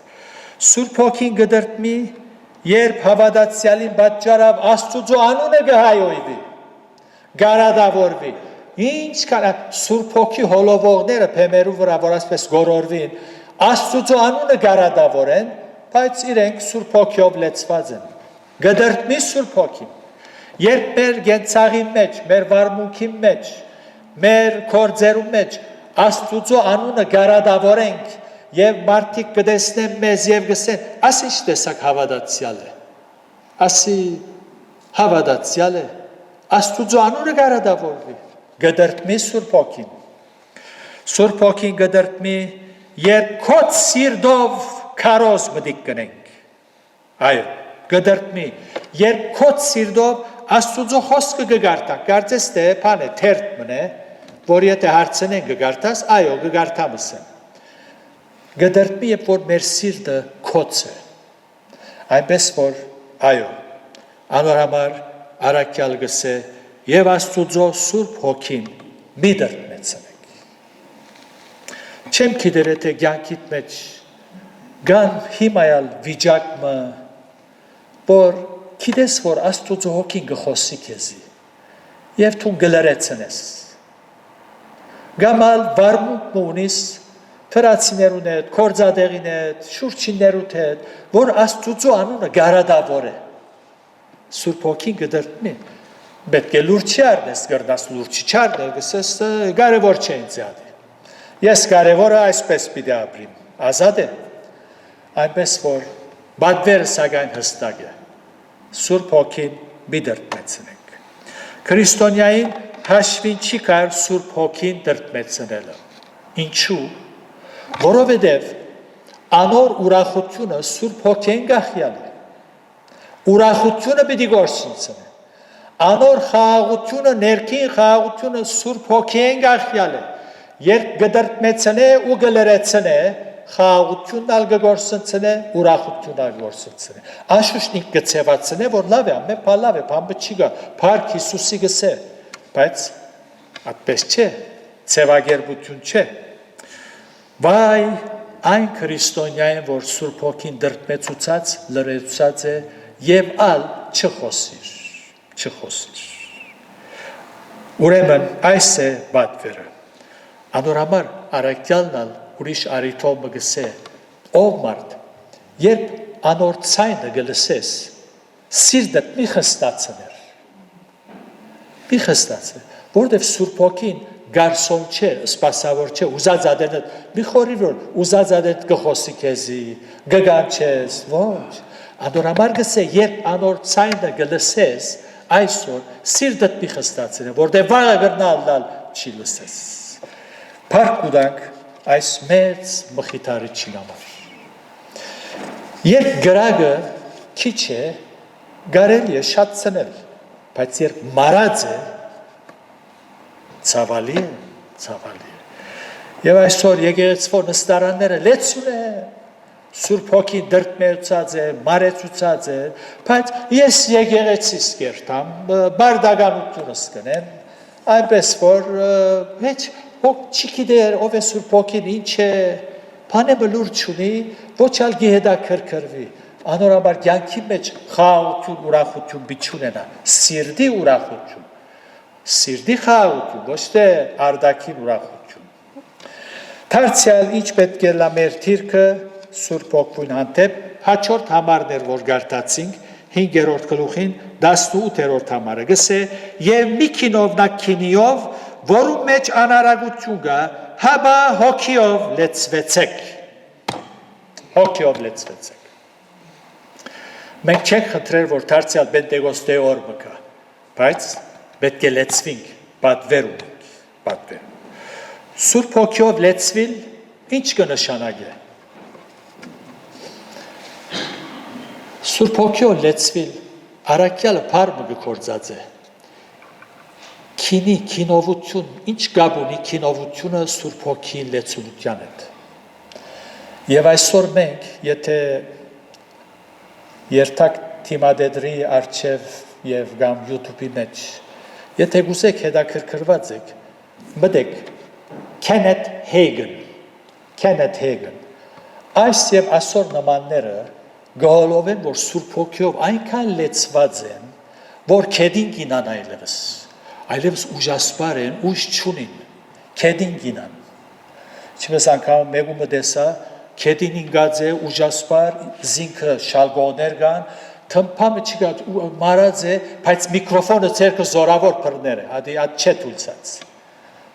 Սուրբ Հոգին գդրդմի, երբ հավատացյալին պատճառով Աստուծո անունը գհայոյվի, գարադավորվի, ինչ կան Սուրբ Հոգի հոլովողները փեմերու վրա, որ ասպես գորորվին, Աստուծո անունը գարադավորեն, բայց իրենք Սուրբ Հոգիով լեցված են։ Գդրդմի Սուրբ Հոգին, երբ մեր գենցաղի մեջ, մեր վարմունքի մեջ, մեր կորձերու մեջ Աստուծո անունը գարադավորենք եւ մարդիկ կտեսնեն մեզ եւ գսեն, աս ինչ տեսակ հավատացյալ է, ասի հավատացյալ է, Աստուծո անունը գարադավորվի, գդրդմի Սուրբ Հոգին։ Սուրբ Հոգին գդրդմի, երբ քո սիրտով քարոզ մտիկ կնենք, այո, գդրդմի, երբ քո սիրտով Աստուծո խոսքը կգարտանք, կարծես թե բան է, թերթ մնե, որ եթե հարցնեն կգարտաս, այո, կգարտամս եմ։ Գդրդմի, երբ որ մեր սիրտը քոց է, այնպես որ, այո, անոր համար առաքյալ գսե եւ Աստուծո Սուրբ Հոգին մի դրդմեցնեք։ Չեմ գիտեր եթե կյանքիդ մեջ գան հիմայալ վիճակը, որ գիտես որ Աստուծո Հոգին գխոսի քեզի եւ դու գլրեցնես։ Գամալ վարմունք ունիս թրացիներուն հետ, կորձադեղին հետ, շուրջիներուդ հետ, որ Աստուծո անունը գարադավոր է։ Սուրբ Հոգին գդրդմի, պետք է լուրջ չարնես, գրնաս լուրջ չարնել, գսես կարևոր չէ ինձ ադի։ Ես կարևորը այսպես պիտի ապրիմ, ազատ է։ Այնպես որ բադվերը սակայն հստակ է։ Սուրբ Հոգին մի դրդմեցնենք։ Քրիստոնյային հաշվին չի կար Սուրբ Հոգին դրդմեցնելը։ Ինչու՞։ Որովհետև անոր ուրախությունը Սուրբ Հոգին գախյալ է։ Ուրախությունը պիտի գործընծնի։ Անոր խաղաղությունը, ներքին խաղաղությունը Սուրբ Հոգին գախյալ է։ Երբ գդրդմեցնե ու գլրեցնե, խաղաղությունն ալ գործընծնե, ուրախությունն ալ գործընծնե։ Անշուշտ ինք գծեվացնե, որ լավ է, ամեն բան լավ է, բան չի գա, Փառք Հիսուսի գսե, բայց այդպես չէ, ցեվագերբություն չէ։ Վայ այն քրիստոնյային, որ Սուրբ Հոգին դրդմեցուցած, լրացած է եւ ալ չխոսիր։ Ուրեմն այս է բադվերը։ Անորամար առաքյալն ալ ուրիշ արիթով մգսե, ով մարդ, երբ անոր ցայնը գլսես, սիրտդ մի խստացներ, որտև Սուրբ Հոգին գարսոն չէ, սպասավոր չէ, ուզած ադենդ, մի խորի որ ուզած ադենդ գխոսի քեզի, գգանչես, ոչ, անորամար գսե, երբ անոր ցայնը գլսես, այսօր սիրտդ մի խստացներ, որտև վաղը գրնալ չի լսես։ Փառք ունենք այս մեծ մխիթարիչին համար։ Երբ գրագը քիչ է, կարելի է շատ ցնել, բայց երբ մարած է, ցավալի է, ցավալի է։ Եվ այսօր եկեղեցվոր նստարանները լեցուն է, Սուրբ Հոգի դրդմեցած է, մարեցուցած է, բայց ես եկեղեցիս կերտամ, բարդականությունս կնեմ, այնպես որ ոչ չի գիտեր ով է Սուրբ Հոգին, ինչ է, բանը լուրջ չունի, ոչ ալգի հետաքրքրվի, անորաբար կյանքի մեջ խաղաղություն, ուրախություն չունենա, սիրտի ուրախություն, սիրտի խաղաղություն, ոչ թե արդակին ուրախություն։ Դարձյալ ինչ պետք է լա մեր թիրքը Սուրբ Հոգուն հանդեպ հաջորդ համարներ որ գարտացինք 5-րդ գլուխին 18-րդ համարը գսե եւ մի քինովնակ քինիով որում մեջ անարագություն կա հաբա հոգիով լեցվեցեք մենք չենք խնդրել որ դարձյալ Պենտեկոստե օրը կա բայց պետք է լեցվենք պատվերում Սուրբ Հոգիով լեցվիլ ինչ կնշանակի Սուրբ Հոգիով լեցվիլ առաքյալը փառը գործած է քինովություն ինչ կապ ունի քինովությունը Սուրբ Հոգի լեցունության հետ եւ այսօր մենք եթե երթակ թիմադեդրի արչեւ եւ գամ YouTube-ի մեջ եթե գուսեք հետաքրքրված եք մտեք Kenneth Hagin այս եւ այսօր նմանները գոլով են, որ Սուրբ Հոգիով այնքան լեցված են, որ քեդին գինան այլևս ուժասպար են, ուժ չունին, քեդին գինան։ Ինչպես անգամ մեկումը տեսա, քեդին ինգած է, ուժասպար, զինքը շալգոներ կան, թմփամը չկա, մարած է, բայց միկրոֆոնը ցերկը զորավոր բռներ է, հադի այդ չէ թույլցած։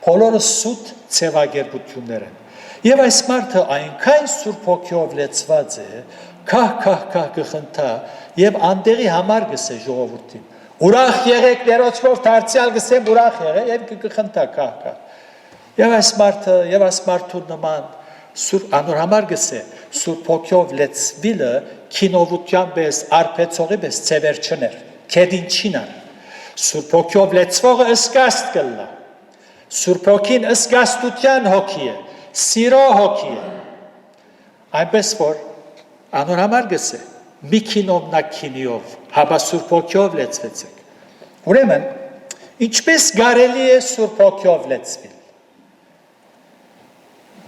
Բոլորը սուտ ցևագերբություններ են։ Եվ այս մարդը այնքան Սուրբ Հոգիով լեցված է, Քահ գխնթա եւ անդերի համար գսե ժողովրդին ուրախ եղեք ներոջով դարձյալ գսեմ ուրախ եղեք եւ գխնթա քահ եւ այս մարդու նման Սուրբ անոր համար գսե Սուրբ Հոգիով լեցվիլը քինովության պես արփեցողի պես ծևերչներ քեդինչինա Սուրբ Հոգիով լեցվողը ըսկաստ կլա Սուրբ Հոգին ըսկաստության հոգի է սիրո հոգի է այնպես որ Անոր համար գսե մի քինովնակ քինիով հաբա Սուրբ Հոգիով լեցվեցեք ուրեմն ինչպես կարելի է Սուրբ Հոգիով լեցվել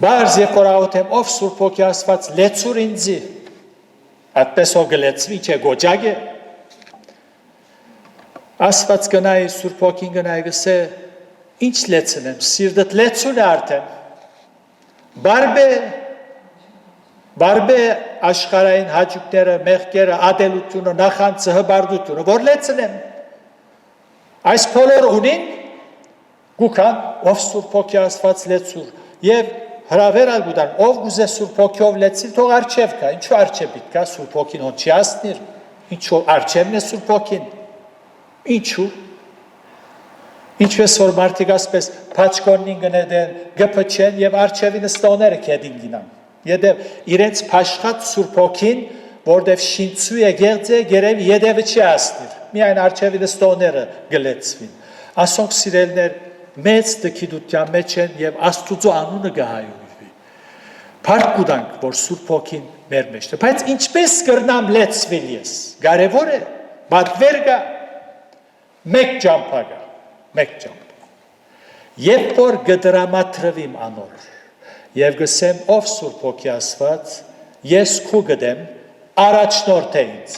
բարձ եւ խորհրդեմ ով Սուրբ Հոգի ասված լեցուր ինձի այդպես ով գլեցվի չէ գոճակ է ասված գնայի Սուրբ Հոգին գնայի գսե ինչ լեցնեմ սիրտդ լեցուն է արդեն բարբե աշխարհային հաճույքները, մեղքերը, ադելությունը, նախանձը, հբարդությունը, որ լեցնեմ։ Այս բոլոր ունին գուքան ով Սուրբ Հոգի ասված լեցուր եւ հրավերալ գուտան ով գուզե Սուրբ Հոգիով լեցիլ թող արչեւ կա ինչու արչեւ պիտի կա Սուրբ Հոգին ոնց չի ասնիր ինչու արչևն է Սուրբ Հոգին ինչու ինչպես որ մարդիկ ասպես փաչկոնին գնեն գփչեն եւ արչևին ստոները կեդին գինան Եդև իրենց փաշխատ Սուրբ Հոգին, որտեվ շինծու է գեղձե, գերև եդևը չի ասնիր, միայն արջևի նստոները գլեցվին։ Ասոնք սիրելներ մեծ դքիդության մեջ են և աստուծո անունը գահայույվի։ Պարկ կուդանք, որ Սուրբ Հոգին մեր մեջ է, բայց ինչպես կրնամ լեցվել ես, գարևոր է, բատվեր գա, մեկ ճամպա գա, մեկ ճամպա։ Եվ որ գդրամատրվիմ անոր, Եվ գսեմ ով Սուրբ Հոգի ասված, ես քու գդեմ առաջնորդ է ինձ,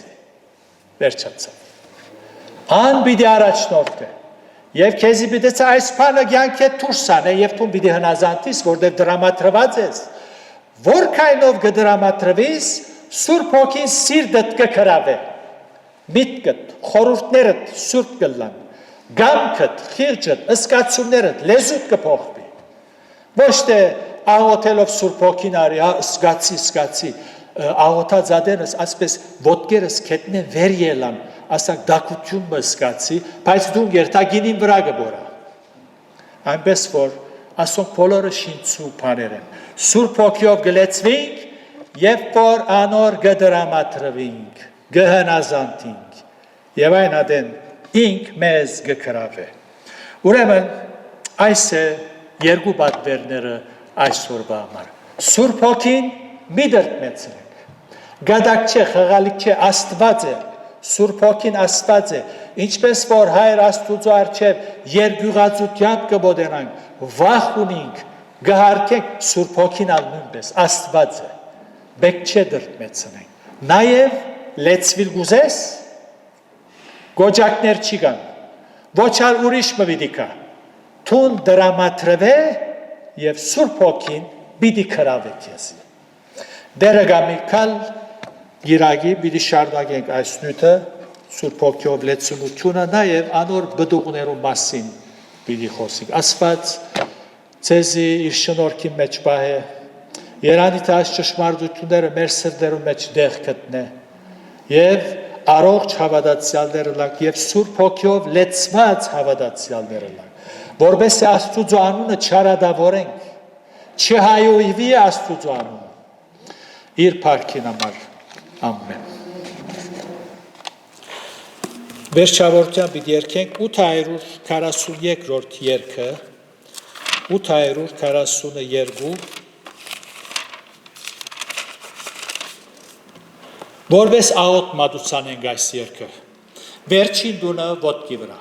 վերջացավ։ Ան բիդի առաջնորդ է, և կեզի բիդեց այս պանը գյանք է թուրսան է, և թուն բիդի հնազանտիս, որդև դրամատրված ես, որ կայնով գդրամատրվիս, Սուրբ Հոգին սիրդըտ կկրավ է, միտկըտ, խորուրդներըտ Սուրբ կլան, գամքըտ, խիրջըտ, ըսկացումներըտ, լեզուտ կփոխվի, ոչ թե աղոթելով Սուրբ Հոգին արի, սկացի, աղոթած ադենս, ասպես ոտկերս կետնե վեր ելան, ասակ դակություն մը սկացի, բայց դուն երթագինին վրա գբորա։ Այնպես որ, ասոնք բոլորը շինցու պաներ են։ Սուրբ Հոգիով գլեցվենք Երբ որ անոր գդրամատրվինք, գհնազանդինք, եւ այն ադեն ինք մեզ գկրավե։ Ուրեմն այս է երկու պատվերները այսօրվա համար։ Սուրբ Հոգին մի դրտմեցրեք։ Գադակ չէ, խաղալիք չէ, Աստված է։ Սուրբ Հոգին Աստված է։ Ինչպես որ Հայր Աստուծո առջև երկյուղածությամբ կբոդենանք, վախ ունենք, գահարկենք, Սուրբ Հոգին ալ նույնպես Աստված է։ Բեք չէ դրտմեցնենք։ Նաև լեցվիլ գուզես, գոջակներ չի կան, ոչ ալ ուրիշ մվիդի կա, թուն դրամատրվե և Սուրբ Հոգին բիդի կրավե քեզի։ Դերը գամիկալ գիրագի բիդի շարունակենք այս նյութը, Սուրբ Հոգիով լեցունությունը, նաև անոր բդուղներու մասին բիդի խոսիկ։ Աստված ձեզի իր շնորհքի մեջ պահե, երանի թե այս ճշմարտությունները մեր սրտերու մեջ դեղ գտնե, և առողջ հավատացյալները լանք, և Սուրբ Հոգիով լեցված հավատացյալները լանք, որպես Աստուծո անունը չարադավորենք, չհայոյվի Աստուծո անունը, իր փառքին համար, ամեն։ Վերջավորությամբ պիտի երգենք 842-րդ երգը, 842, որպես աղոտ մատուցանենք այս երգը, վերջին դունը ոտքի վրա։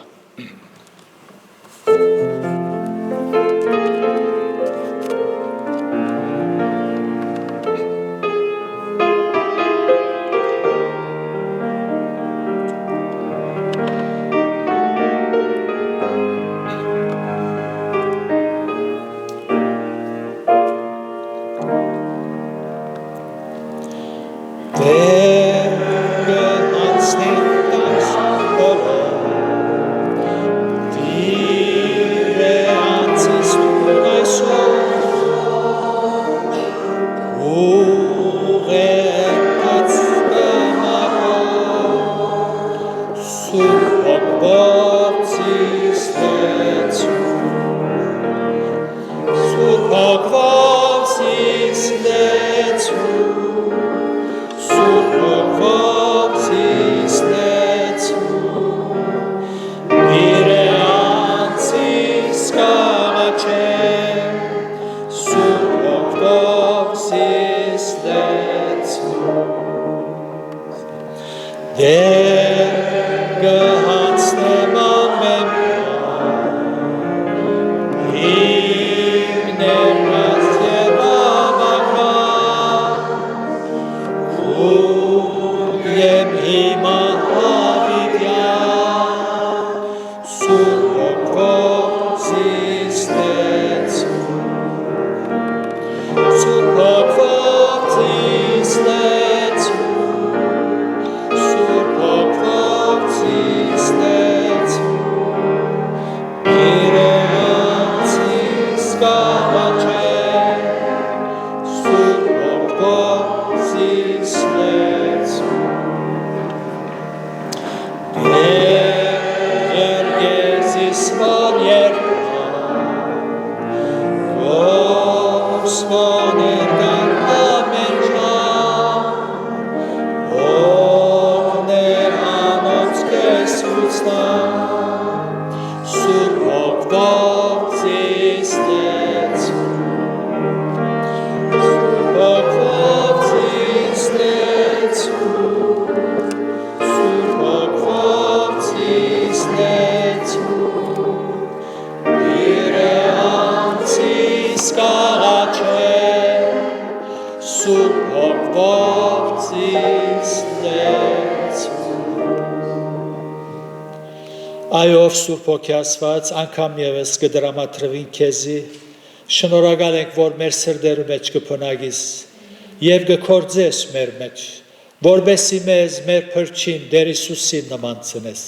Այով Սուրբ Հոգի Աստված, անգամ ևս կդրամատրվին քեզի, շնորհակալ ենք, որ մեր սրտերու մեջ կփնագիս եւ կկործես մեր մեջ, որբեսի մեզ մեր փրկին Տեր Հիսուսին նմանցնես։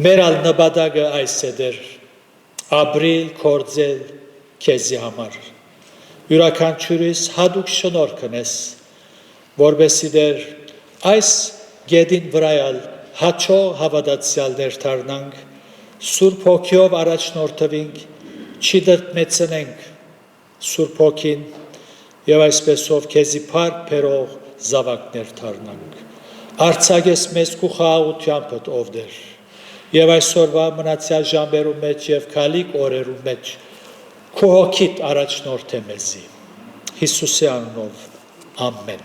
Մեր ալ նպատակը այս է դեր, ապրիլ, կործել քեզի համար։ Յուրաքանչյուրիս հատուկ շնորհ կնես, որբեսի դեր այս գեդին վրայալ հաչո հավատացյալներ դառնանք, Սուրբ Հոգիով առաջնորդվենք, չդրտմեցնենք Սուրբ Հոգին, Եվ այսպեսով քեզի փառք բերող զավակներ դառնանք։ Արձակես մեզ քո խաղաղությանդ ով Տեր։ Եվ այսօրվա մնացյալ ժամերու մեջ եւ քալիք օրերու մեջ քո հոգիդ առաջնորդ է մեզի։ Հիսուսի անունով ամեն։